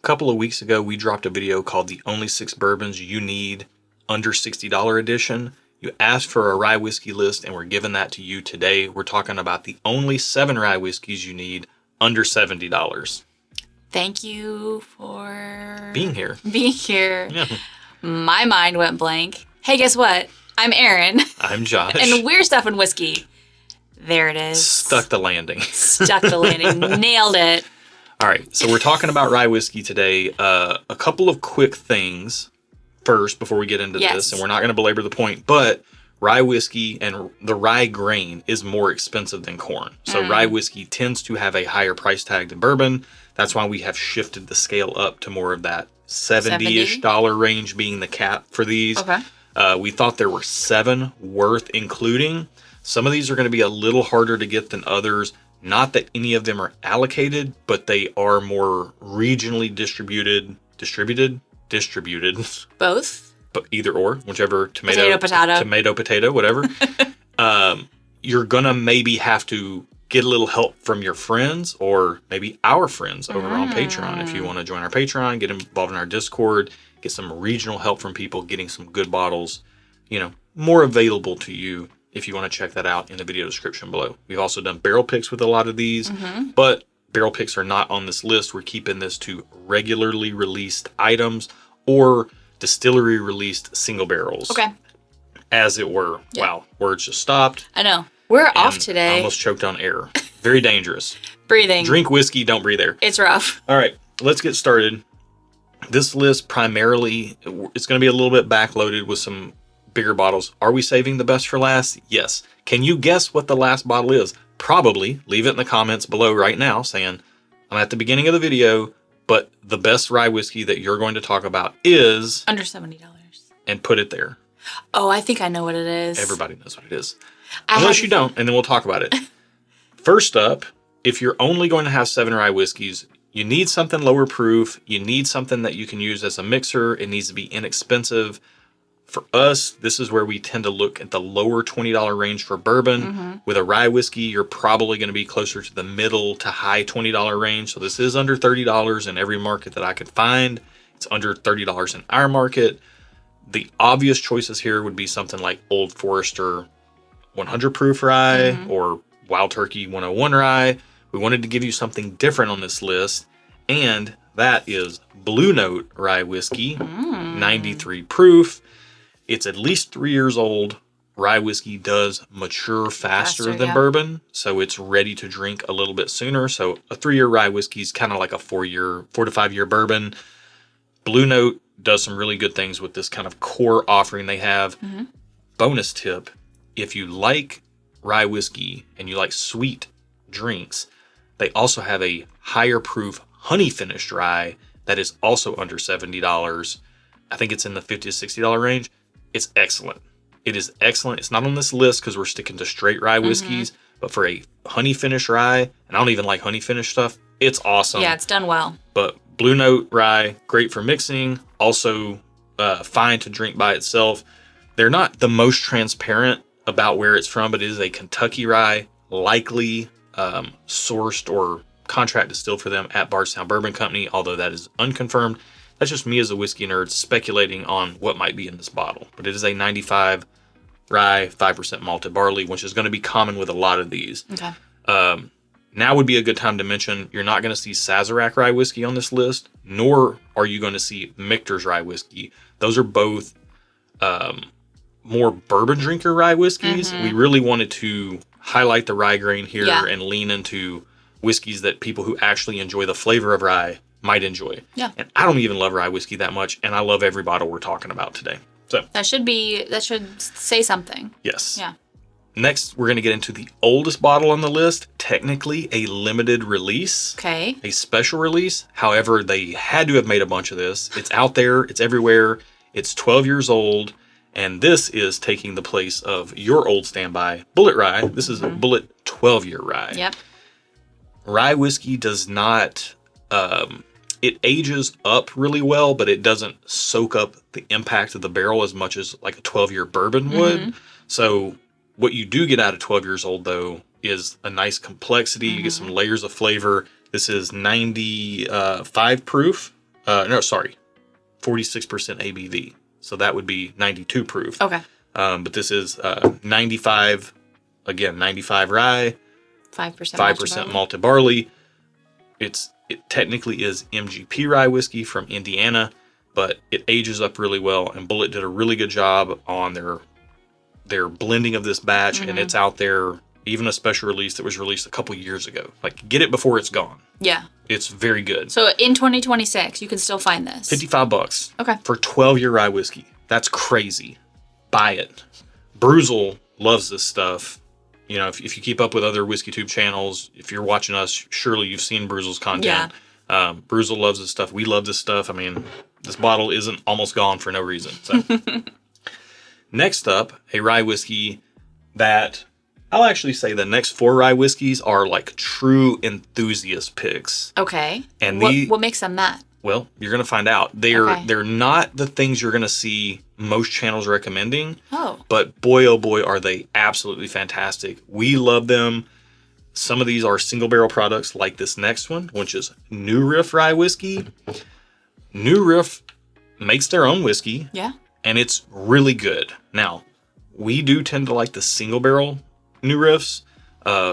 couple of weeks ago, we dropped a video called The Only 6 Bourbons You Need Under $60 Edition. You asked for a rye whiskey list, and we're giving that to you today. We're talking about the only 7 rye whiskeys you need under $70. Thank you for being here. Yeah. My mind went blank. Hey, guess what? I'm Erin. I'm Josh. And we're Stuff and Whiskey. There it is. Stuck the landing. Nailed it. All right, so we're talking about rye whiskey today. A couple of quick things first before we get into this, and we're not going to belabor the point, but rye whiskey and the rye grain is more expensive than corn. So rye whiskey tends to have a higher price tag than bourbon. That's why we have shifted the scale up to more of that $70-ish range being the cap for these. Okay. We thought there were 7 worth including. Some of these are going to be a little harder to get than others. Not that any of them are allocated, but they are more regionally distributed. Both? But either or, whichever tomato, potato, whatever. You're going to maybe have to get a little help from your friends or maybe our friends over on Patreon. If you want to join our Patreon, get involved in our Discord, get some regional help from people, getting some good bottles, more available to you if you want to check that out in the video description below. We've also done barrel picks with a lot of these, but barrel picks are not on this list. We're keeping this to regularly released items or distillery released single barrels. Okay. As it were. Yeah. Wow, words just stopped. I know. We're off today. I almost choked on air. Very dangerous. Breathing. Drink whiskey, don't breathe air. It's rough. All right, let's get started. This list primarily, it's going to be a little bit backloaded with some bigger bottles. Are we saving the best for last? Yes. Can you guess what the last bottle is? Probably. Leave it in the comments below right now saying, I'm at the beginning of the video, but the best rye whiskey that you're going to talk about is... under $70. And put it there. Oh, I think I know what it is. Everybody knows what it is. Unless you don't, and then we'll talk about it. First up, if you're only going to have 7 rye whiskeys, you need something lower proof. You need something that you can use as a mixer. It needs to be inexpensive. For us, this is where we tend to look at the lower $20 range for bourbon. With a rye whiskey, you're probably going to be closer to the middle to high $20 range. So this is under $30 in every market that I could find. It's under $30 in our market. The obvious choices here would be something like Old Forester 100 proof rye or Wild Turkey 101 rye. We wanted to give you something different on this list, and that is Blue Note rye whiskey, 93 proof. It's at least 3 years old. Rye whiskey does mature faster than bourbon, so it's ready to drink a little bit sooner. So a 3-year rye whiskey is kind of like a 4 to 5 year bourbon. Blue Note does some really good things with this kind of core offering they have. Bonus tip, if you like rye whiskey and you like sweet drinks, they also have a higher proof honey finished rye that is also under $70. I think it's in the $50 to $60 range. It's excellent. It is excellent. It's not on this list because we're sticking to straight rye whiskeys, but for a honey finished rye, and I don't even like honey finished stuff, it's awesome. Yeah, it's done well. But Blue Note rye, great for mixing, also fine to drink by itself. They're not the most transparent about where it's from, but it is a Kentucky rye, likely sourced or contract distilled for them at Bardstown Bourbon Company, although that is unconfirmed. That's just me as a whiskey nerd speculating on what might be in this bottle. But it is a 95 rye, 5% malted barley, which is going to be common with a lot of these. Okay. Now would be a good time to mention you're not going to see Sazerac rye whiskey on this list, nor are you going to see Michter's rye whiskey. Those are both more bourbon drinker rye whiskeys. We really wanted to highlight the rye grain here and lean into whiskeys that people who actually enjoy the flavor of rye might enjoy. Yeah. And I don't even love rye whiskey that much, and I love every bottle we're talking about today. So that should say something. Yes. Yeah. Next, we're going to get into the oldest bottle on the list, technically a limited release. Okay. A special release. However, they had to have made a bunch of this. It's out there. It's everywhere. It's 12 years old. And this is taking the place of your old standby, Bullet Rye. This is a Bullet 12-year rye. Yep. Rye whiskey does not... it ages up really well, but it doesn't soak up the impact of the barrel as much as like a 12-year bourbon would. So what you do get out of 12 years old, though, is a nice complexity. You get some layers of flavor. This is 95 proof, No, sorry, 46% ABV. So that would be 92 proof. Okay. But this is 95, again, 95 rye, 5% malted barley. It technically is MGP rye whiskey from Indiana, but it ages up really well. And Bullet did a really good job on their blending of this batch, and it's out there. Even a special release that was released a couple years ago. Like, get it before it's gone. Yeah. It's very good. So in 2026, you can still find this. $55. Okay. For 12-year rye whiskey. That's crazy. Buy it. Bruzel loves this stuff. You know, if you keep up with other Whiskey Tube channels, if you're watching us, surely you've seen Bruzel's content. Yeah. Bruzel loves this stuff. We love this stuff. I mean, this bottle isn't almost gone for no reason. So, next up, a rye whiskey that I'll actually say the next 4 rye whiskeys are like true enthusiast picks. Okay. And what makes them that? Well, you're going to find out. They're not the things you're going to see most channels recommending. Oh. But boy, oh boy, are they absolutely fantastic. We love them. Some of these are single barrel products like this next one, which is New Riff Rye Whiskey. New Riff makes their own whiskey. Yeah. And it's really good. Now, we do tend to like the single barrel New Riffs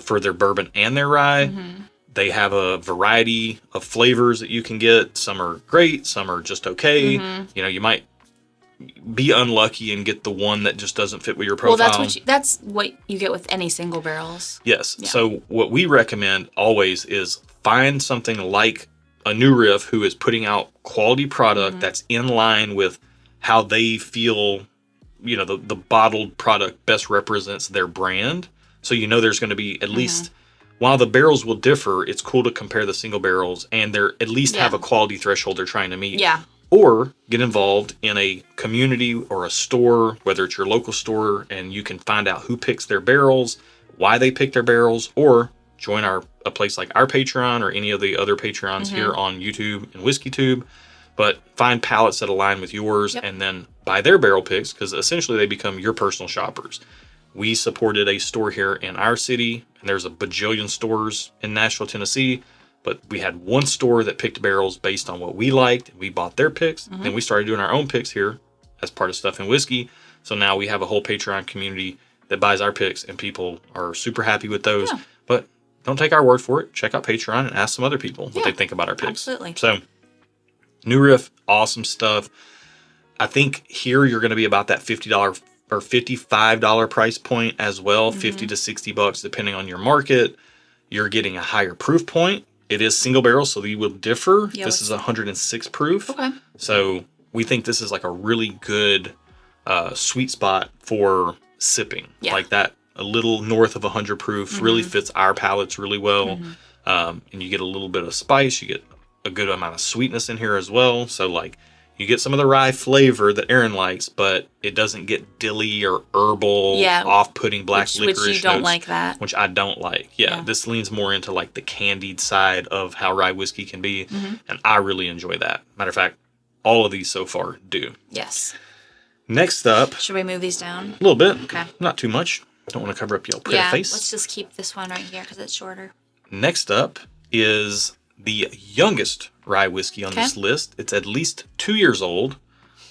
for their bourbon and their rye. Mm-hmm. They have a variety of flavors that you can get. Some are great, some are just okay. Mm-hmm. You know, you might be unlucky and get the one that just doesn't fit with your profile. Well, that's what you get with any single barrels. Yes. Yeah. So what we recommend always is find something like a New Riff who is putting out quality product that's in line with how they feel, you know, the bottled product best represents their brand. So you know there's going to be at least, while the barrels will differ, it's cool to compare the single barrels and they're at least have a quality threshold they're trying to meet. Yeah. Or get involved in a community or a store, whether it's your local store, and you can find out who picks their barrels, why they pick their barrels, or join a place like our Patreon or any of the other Patreons here on YouTube and Whiskey Tube. But find pallets that align with yours and then buy their barrel picks, because essentially they become your personal shoppers. We supported a store here in our city, and there's a bajillion stores in Nashville, Tennessee, but we had one store that picked barrels based on what we liked, and we bought their picks. Then we started doing our own picks here as part of Stuff and Whiskey. So now we have a whole Patreon community that buys our picks, and people are super happy with those. Yeah. But don't take our word for it. Check out Patreon and ask some other people what they think about our picks. Absolutely. So, New Riff, awesome stuff. I think here you're going to be about that $50 or $55 price point as well, $50 to $60 depending on your market. You're getting a higher proof point. It is single barrel, so you will differ. Yeah, this is 106 proof. Okay. So we think this is like a really good sweet spot for sipping. Yeah. Like that, a little north of 100 proof really fits our palates really well. And you get a little bit of spice. You get a good amount of sweetness in here as well. So like you get some of the rye flavor that Aaron likes, but it doesn't get dilly or herbal, off-putting black licorice which you don't notes, like that. Which I don't like. Yeah, this leans more into like the candied side of how rye whiskey can be, and I really enjoy that. Matter of fact, all of these so far do. Yes. Next up. Should we move these down? A little bit. Okay. Not too much. Don't want to cover up your pretty face. Let's just keep this one right here because it's shorter. Next up is the youngest rye whiskey on this list. It's at least 2 years old,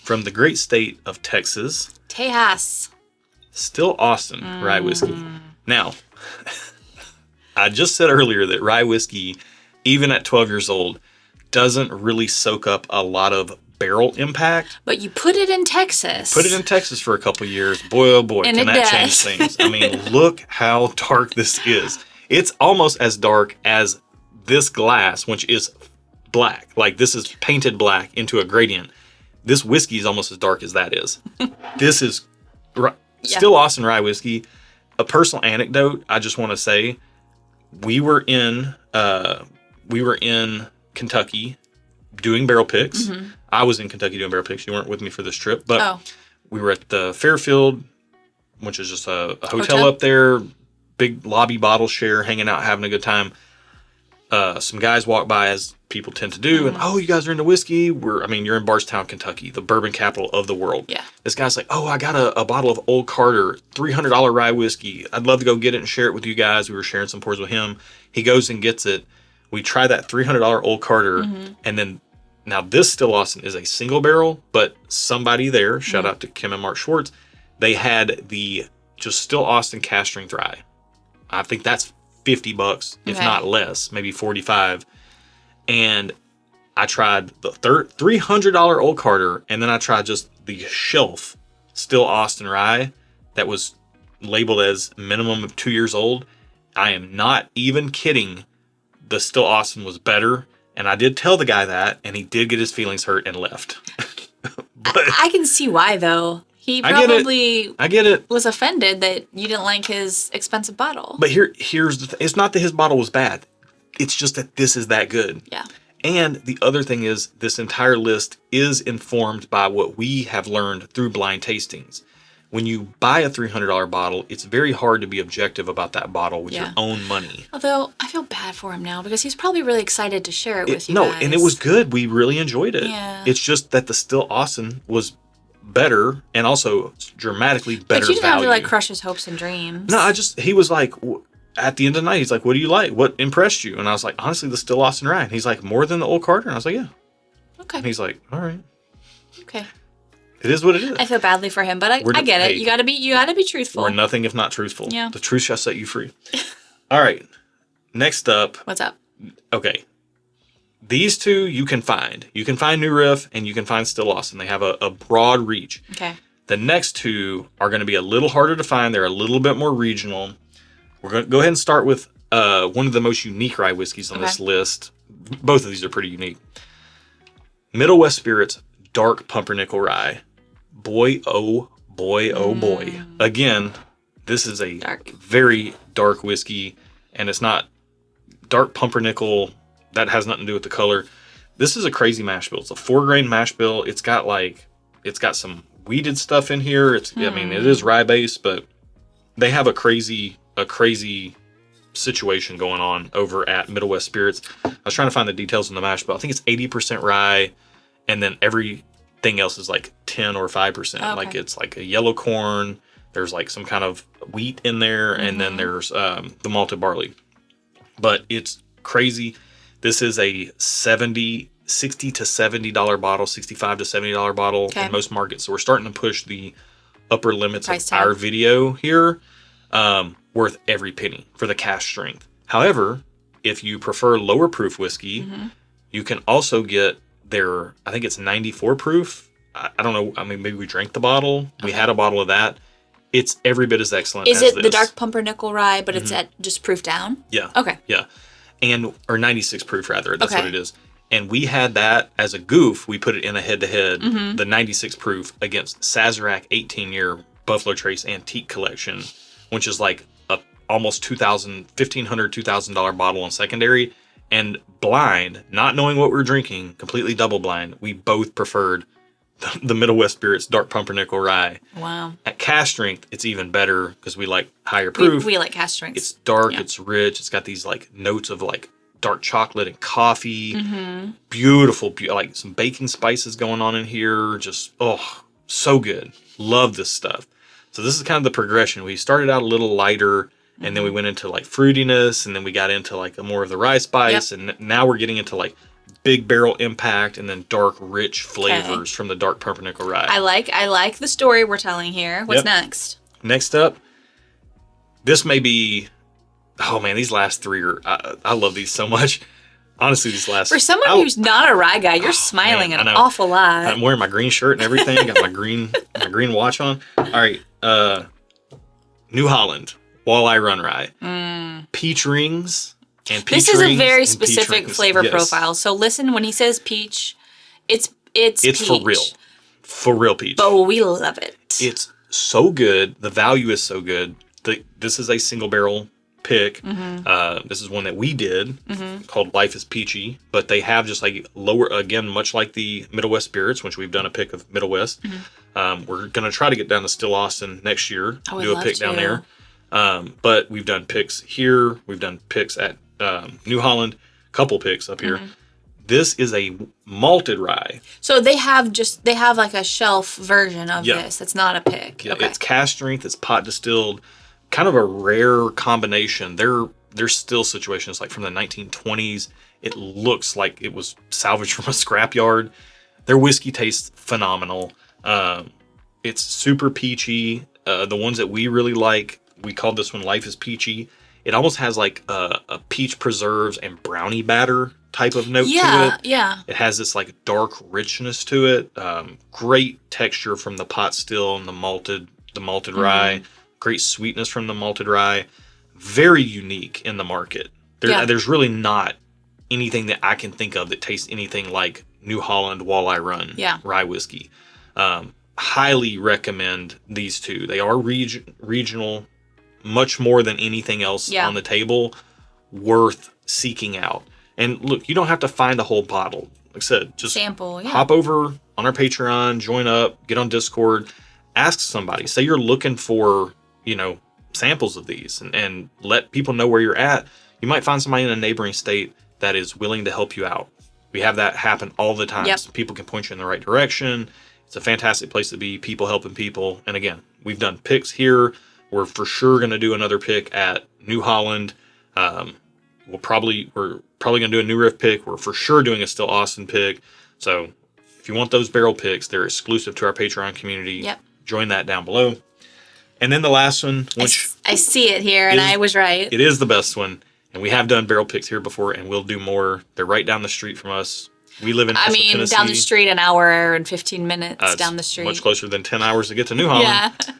from the great state of Texas. Tejas. Still Austin rye whiskey. Now, I just said earlier that rye whiskey, even at 12 years old, doesn't really soak up a lot of barrel impact. But you put it in Texas. Put it in Texas for a couple years. Boy, oh boy, and can that change things. I mean, look how dark this is. It's almost as dark as this glass, which is black. Like this is painted black into a gradient. This whiskey is almost as dark as that is. This is still Austin rye whiskey. A personal anecdote, I just want to say, we were in Kentucky doing barrel picks. I was in Kentucky doing barrel picks. You weren't with me for this trip, but we were at the Fairfield, which is just a hotel up there. Big lobby bottle share, hanging out, having a good time. Some guys walk by, as people tend to do, and you guys are into whiskey. You're in Bardstown, Kentucky, the bourbon capital of the world. Yeah. This guy's like, I got a bottle of Old Carter, $300 rye whiskey. I'd love to go get it and share it with you guys. We were sharing some pours with him. He goes and gets it. We try that $300 Old Carter, and then Now, this Still Austin is a single barrel, but somebody there, shout out to Kim and Mark Schwartz, they had the just Still Austin cast strength rye. I think that's $50, if not less, maybe 45. And I tried the $300 Old Carter, and then I tried just the shelf Still Austin rye that was labeled as minimum of 2 years old. I am not even kidding. The Still Austin was better. And I did tell the guy that, and he did get his feelings hurt and left. But I can see why, though. He probably I get it. was offended that you didn't like his expensive bottle. But here's the thing. It's not that his bottle was bad. It's just that this is that good. Yeah. And the other thing is, this entire list is informed by what we have learned through blind tastings. When you buy a $300 bottle, it's very hard to be objective about that bottle with your own money. Although, I feel bad for him now because he's probably really excited to share it with you guys. And it was good. We really enjoyed it. Yeah. It's just that the Still Austin was better and also dramatically better value. But you didn't have to, like, crush his hopes and dreams. No, he was like, at the end of the night, he's like, what do you like? What impressed you? And I was like, honestly, the Still Austin rye. And he's like, more than the Old Carter? And I was like, yeah. Okay. And he's like, all right. Okay. It is what it is. I feel badly for him, but I get it. You gotta be truthful. We're nothing if not truthful. Yeah. The truth shall set you free. All right. Next up. What's up? Okay. These two you can find. You can find New Riff and you can find Still Austin. They have a broad reach. Okay. The next two are going to be a little harder to find. They're a little bit more regional. We're going to go ahead and start with one of the most unique rye whiskeys on this list. Both of these are pretty unique. Middle West Spirits Dark Pumpernickel Rye. Boy, oh boy, oh boy. Again, this is a very dark whiskey, and it's not dark pumpernickel. That has nothing to do with the color. This is a crazy mash bill. It's a 4-grain mash bill. It's got some weeded stuff in here. I mean, it is rye based, but they have a crazy situation going on over at Middle West Spirits. I was trying to find the details on the mash bill. I think it's 80% rye, and then everything else is like 10 or 5%. Okay. Like it's like a yellow corn. There's like some kind of wheat in there, and then there's the malted barley. But it's crazy. This is a $60 to $70 bottle, $65 to $70 bottle in most markets. So we're starting to push the upper limits of our video here. Worth every penny for the cask strength. However, if you prefer lower proof whiskey, you can also get their, I think it's 94 proof. I don't know. I mean, maybe we drank the bottle. Okay. We had a bottle of that. It's every bit as excellent as this. Is it the dark pumpernickel rye, but it's at just proof down? Yeah. Okay. Yeah. Or 96 proof rather. That's what it is. And we had that as a goof. We put it in a head-to-head, the 96 proof against Sazerac 18-year Buffalo Trace Antique Collection, which is like a almost $1,500, $2,000 bottle on secondary. And blind, not knowing what we're drinking, completely double blind, we both preferred the Middle West Spirits Dark Pumpernickel Rye. Wow. At cask strength, it's even better because we like higher proof. We like cask strength. It's dark, it's rich, it's got these like notes of like dark chocolate and coffee. Beautiful, like some baking spices going on in here. Just, so good. Love this stuff. So this is kind of the progression. We started out a little lighter, and then we went into like fruitiness, and then we got into like more of the rye spice, and now we're getting into like big barrel impact and then dark, rich flavors from the Dark Pumpernickel Rye. I like the story we're telling here. What's next? Next up, this may be, oh man, these last three are, I love these so much. Honestly, these last... For someone who's not a rye guy, you're smiling an awful lot. I'm wearing my green shirt and everything. Got my green watch on. All right. New Holland Walleye Run Rye. Peach rings and peach This is rings a very specific flavor profile. So listen, when he says peach, it's peach. For real. For real peach. But we love it. It's so good. The value is so good. This is a single barrel pick. This is one that we did called Life is Peachy, but they have just like lower, again, much like the Middle West Spirits, which we've done a pick of Middle West. We're going to try to get down to Still Austin next year, do a pick down there. But we've done picks here. We've done picks at New Holland, couple picks up here. This is a malted rye. So they have like a shelf version of this. It's not a pick. Yeah, it's cask strength. It's pot distilled. Kind of a rare combination. They're there's still situations like from the 1920s. It looks like it was salvaged from a scrapyard. Their whiskey tastes phenomenal. It's super peachy. The ones that we really like, we called this one Life is Peachy. It almost has like a peach preserves and brownie batter type of note to it. Yeah. It has this like dark richness to it. Great texture from the pot still and the malted rye. Great sweetness from the malted rye. Very unique in the market. There's really not anything that I can think of that tastes anything like New Holland Walleye Run rye whiskey. Highly recommend these two. They are regional, much more than anything else on the table. Worth seeking out. And look, you don't have to find the whole bottle. Like I said, just sample. Yeah. Hop over on our Patreon, join up, get on Discord, ask somebody. Say you're looking for, samples of these and let people know where you're at. You might find somebody in a neighboring state that is willing to help you out. We have that happen all the time. People can point you in the right direction. It's a fantastic place to be, people helping people. And again, we've done picks here. We're for sure going to do another pick at New Holland. We're probably going to do a new Riff pick. We're for sure doing a Still Austin pick. So if you want those barrel picks, they're exclusive to our Patreon community. Yep. Join that down below. And then the last one, which I see it here, and I was right. It is the best one. And we have done barrel picks here before, and we'll do more. They're right down the street from us. We live in Tennessee. Down the street, an hour and 15 minutes down the street. Much closer than 10 hours to get to New Holland. Yeah.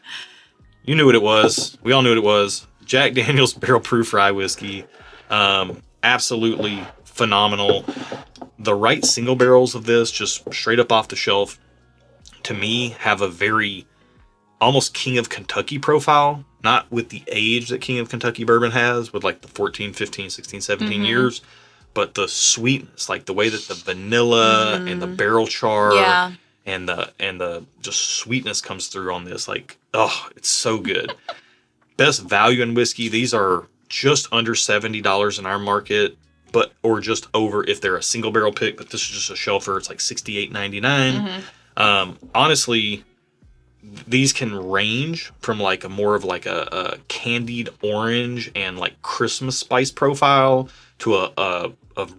You knew what it was. We all knew what it was. Jack Daniel's Barrel Proof Rye Whiskey. Absolutely phenomenal. The right single barrels of this, just straight up off the shelf, to me, have a very almost King of Kentucky profile. Not with the age that King of Kentucky bourbon has, with like the 14, 15, 16, 17 years, but the sweetness, like the way that the vanilla and the barrel char and the just sweetness comes through on this. Like, oh, it's so good. Best value in whiskey. These are just under $70 in our market, or just over if they're a single barrel pick, but this is just a shelfer. It's like $68.99. Honestly, these can range from like a candied orange and like Christmas spice profile to a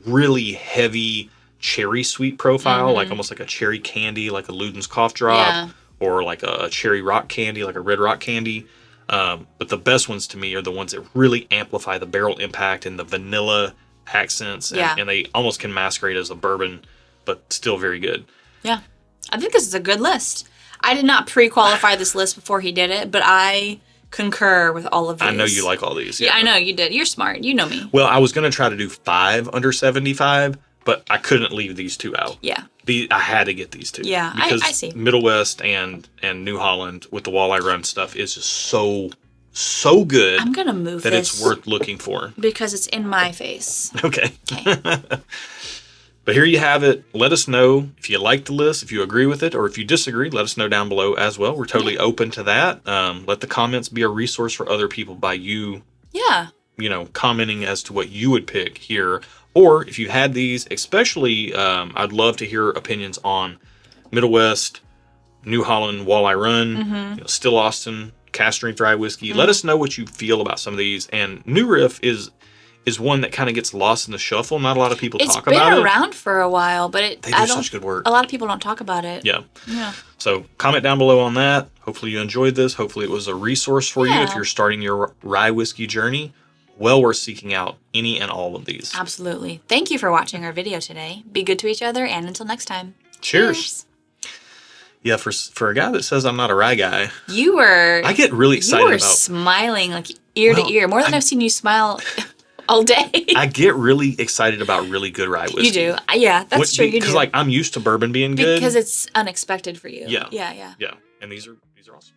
really heavy cherry sweet profile, like almost like a cherry candy, like a Luden's cough drop, or like a cherry rock candy, like a red rock candy. But the best ones to me are the ones that really amplify the barrel impact and the vanilla accents, and they almost can masquerade as a bourbon, but still very good. Yeah, I think this is a good list. I did not pre-qualify this list before he did it, but I concur with all of these. I know you like all these. Yeah, I know you did. You're smart. You know me. Well, I was going to try to do 5 under 75, but I couldn't leave these 2 out. Yeah. I had to get these 2. Yeah, because I see. Middle West and New Holland with the Walleye Run stuff is just so good. I'm going to move that this. It's worth looking for. Because it's in my face. Okay. But here you have it. Let us know if you like the list, if you agree with it, or if you disagree, let us know down below as well. We're totally open to that. Let the comments be a resource for other people by you, commenting as to what you would pick here. Or if you had these, especially, I'd love to hear opinions on Middle West, New Holland, Walleye Run, Still Austin, Cask Strength Rye Whiskey. Let us know what you feel about some of these. And New Riff is one that kind of gets lost in the shuffle. Not a lot of people talk about it. It's been around for a while, but they do such good work. A lot of people don't talk about it. Yeah. So comment down below on that. Hopefully you enjoyed this. Hopefully it was a resource for you if you're starting your rye whiskey journey. Well worth seeking out any and all of these. Absolutely. Thank you for watching our video today. Be good to each other, and until next time. Cheers. Yeah, for a guy that says I'm not a rye guy, I get really excited about. You were smiling like ear to ear, more than I've seen you smile all day. I get really excited about really good rye whiskey. You do. Yeah, that's true. You do. Because I'm used to bourbon being good. Because it's unexpected for you. Yeah. And these are awesome.